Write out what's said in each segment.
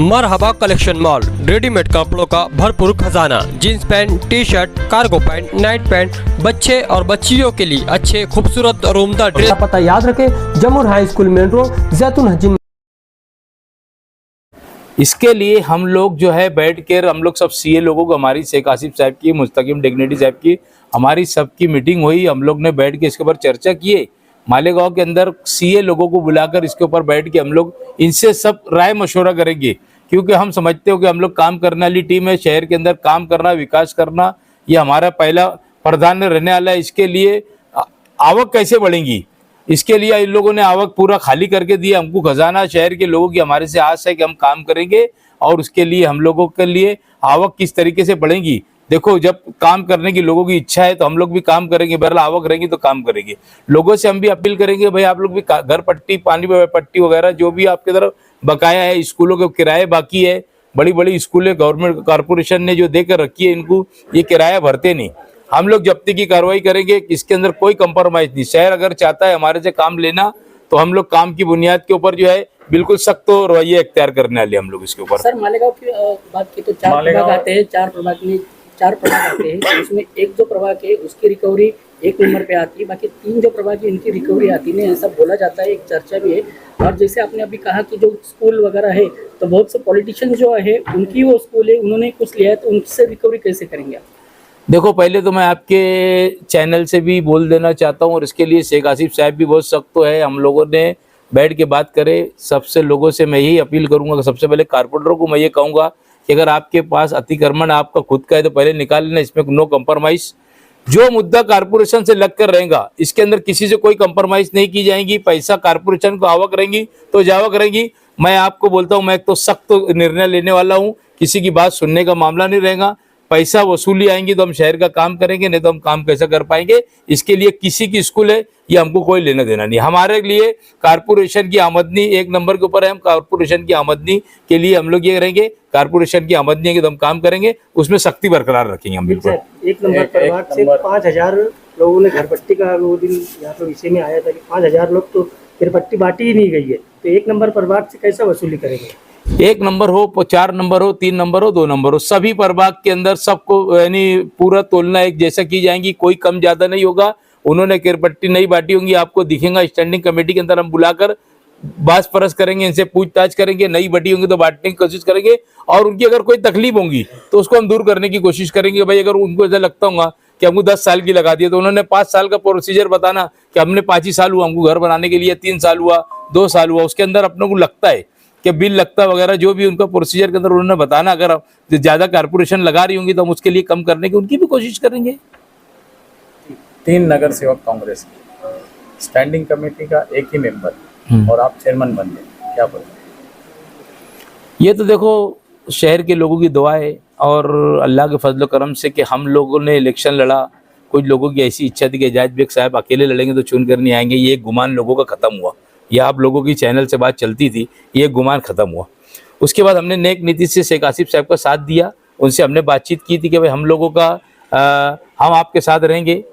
मरहबा collection mall, readymade कपड़ों का भरपूर खजाना, jeans pant, T shirt, cargo pant, night pant, बच्चे और बच्चियों के लिए अच्छे खूबसूरत और उम्दा ड्रेस। पता याद रखें, जमुर हाई स्कूल मेन रोड, जैतून हजीन। इसके लिए हम लोग जो है बैठ कर हम लोग सब सीए लोगों को, हमारी शेख आसिफ साहब की, मुस्तकीम डिग्निटी साहब की, हमारी सबकी मीटिंग हुई। हम लोग ने बैठ के इसके ऊपर चर्चा किए। मालेगांव के अंदर सीए लोगों को बुलाकर इसके ऊपर बैठ के हम लोग इनसे सब राय मशवरा करेंगे, क्योंकि हम समझते हो कि हम लोग काम करने वाली टीम है। शहर के अंदर काम करना, विकास करना, ये हमारा पहला प्राधान्य रहने वाला है। इसके लिए आवक कैसे बढ़ेंगी, इसके लिए इन लोगों ने आवक पूरा खाली करके दिया। हमको खजाना शहर के लोगों की हमारे से आस है कि हम काम करेंगे, और उसके लिए हम लोगों के लिए आवक किस तरीके से बढ़ेगी। देखो, जब काम करने की लोगों की इच्छा है तो हम लोग भी काम करेंगे, बहरहाल आवक रहेंगी तो काम करेंगे। लोगों से हम भी अपील करेंगे, भाई आप लोग भी घर पट्टी, पानी पट्टी वगैरह जो भी आपके तरफ बकाया है, स्कूलों के किराए बाकी है, बड़ी बड़ी स्कूलें गवर्नमेंट कॉर्पोरेशन ने जो देकर रखी है, इनको ये किराया भरते नहीं। हम लोग जब्ती की कार्रवाई करेंगे, इसके अंदर कोई कंप्रोमाइज नहीं। शहर अगर चाहता है हमारे से काम लेना, तो हम लोग काम की बुनियाद के ऊपर जो है बिल्कुल सख्त रवैया इख्तियार करने वाले हम लोग इसके ऊपर। सर, मालेगांव की बात की तो 4 प्रभाग आते हैं, 4 प्रभाग में 4 प्रभाग आते हैं, उसमें एक जो प्रभाग है उसकी रिकवरी 1 नंबर पे आती है, बाकी 3 जो प्रभाग है इनकी रिकवरी आती नहीं, ऐसा बोला जाता है, एक चर्चा भी है। और जैसे आपने अभी कहा कि जो स्कूल वगैरह है, तो बहुत से पॉलिटिशियन जो है उनकी वो स्कूल है, उन्होंने कुछ लिया है, तो उनसे रिकवरी कैसे करेंगे आप? देखो, पहले तो मैं आपके चैनल से भी बोल देना चाहता हूँ, और इसके लिए शेख आसिफ साहब भी बहुत सख्त तो है। हम लोगों ने बैठ के बात करे, सबसे लोगों से मैं यही अपील करूँगा कि सबसे पहले कारपोरेटरों को मैं ये कहूँगा कि अगर आपके पास अतिक्रमण आपका खुद का है तो पहले निकाल लेना, इसमें नो कंप्रोमाइज़। जो मुद्दा कारपोरेशन से लग कर रहेगा, इसके अंदर किसी से कोई कंप्रोमाइज़ नहीं की जाएगी। पैसा कारपोरेशन को आवक रहेंगी तो जावक रहेगी। मैं आपको बोलता हूँ, मैं तो सख्त निर्णय लेने वाला हूँ, किसी की बात सुनने का मामला नहीं रहेगा। पैसा वसूली आएंगी तो हम शहर का काम करेंगे, नहीं तो हम काम कैसे कर पाएंगे। इसके लिए किसी की स्कूल है ये हमको कोई लेना देना नहीं। हमारे लिए कारपोरेशन की आमदनी 1 नंबर के ऊपर है। हम कारपोरेशन की आमदनी के लिए हम लोग ये रहेंगे, कारपोरेशन की आमदनी है तो हम काम करेंगे, उसमें सख्ती बरकरार रखेंगे हम बिल्कुल। 1 नंबर प्रभाग से 5000 लोगों ने घर पट्टी का वो दिन यहाँ पर विषय में आया था कि 5000 लोग तो घर पट्टी बांटी ही नहीं गई है, तो 1 नंबर प्रभाग से कैसा वसूली करेंगे? 1 नंबर हो, 4 नंबर हो, 3 नंबर हो, 2 नंबर हो, सभी प्रभाग के अंदर सबको यानी पूरा तोलना एक जैसा की जाएंगी, कोई कम ज्यादा नहीं होगा। उन्होंने किरपट्टी नहीं बांटी होंगी, आपको दिखेगा। स्टैंडिंग कमेटी के अंदर हम बुलाकर बास परस करेंगे, इनसे पूछताछ करेंगे, नहीं बटी होंगी तो बांटने की कोशिश करेंगे, और उनकी अगर कोई तकलीफ होंगी तो उसको हम दूर करने की कोशिश करेंगे। भाई अगर उनको ऐसा लगता होगा कि हमको 10 साल की लगा दिया, तो उन्होंने 5 साल का प्रोसीजर बताना कि हमने 5 ही साल हुआ हमको घर बनाने के लिए, 3 साल हुआ, 2 साल हुआ, उसके अंदर अपने को लगता है कि बिल लगता वगैरह जो भी उनका प्रोसीजर के अंदर उन्होंने बताना। अगर ज़्यादा कारपोरेशन लगा रही होंगी तो हम उसके लिए कम करने की उनकी भी कोशिश करेंगे। 3 नगर सेवक कांग्रेस की स्टैंडिंग कमेटी का एक ही मेंबर और आप चेयरमैन बन गए, क्या बोलते? ये तो देखो शहर के लोगों की दुआ है और अल्लाह के फजल करम से कि हम लोगों ने इलेक्शन लड़ा। कुछ लोगों की ऐसी इच्छा थी कि एजाज बेग साहब अकेले लड़ेंगे तो चुन कर नहीं आएंगे, ये गुमान लोगों का ख़त्म हुआ। यह आप लोगों की चैनल से बात चलती थी, ये गुमान ख़त्म हुआ। उसके बाद हमने नेक नीति से शेख आसिफ साहब का साथ दिया, उनसे हमने बातचीत की थी कि भाई हम लोगों का हम आपके साथ रहेंगे।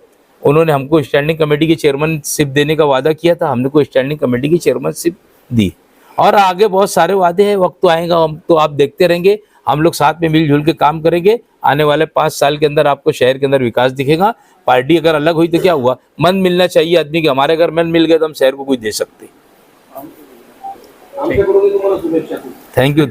उन्होंने हमको स्टैंडिंग कमेटी की चेयरमैनशिप देने का वादा किया था, हमने को स्टैंडिंग कमेटी की चेयरमैनशिप दी, और आगे बहुत सारे वादे हैं। वक्त तो आएगा, हम तो आप देखते रहेंगे, हम लोग साथ में मिलजुल के काम करेंगे। आने वाले 5 साल के अंदर आपको शहर के अंदर विकास दिखेगा। पार्टी अगर अलग हुई तो क्या हुआ, मन मिलना चाहिए आदमी के। हमारे अगर मन मिल गए तो हम शहर को कोई दे सकते। Thank you.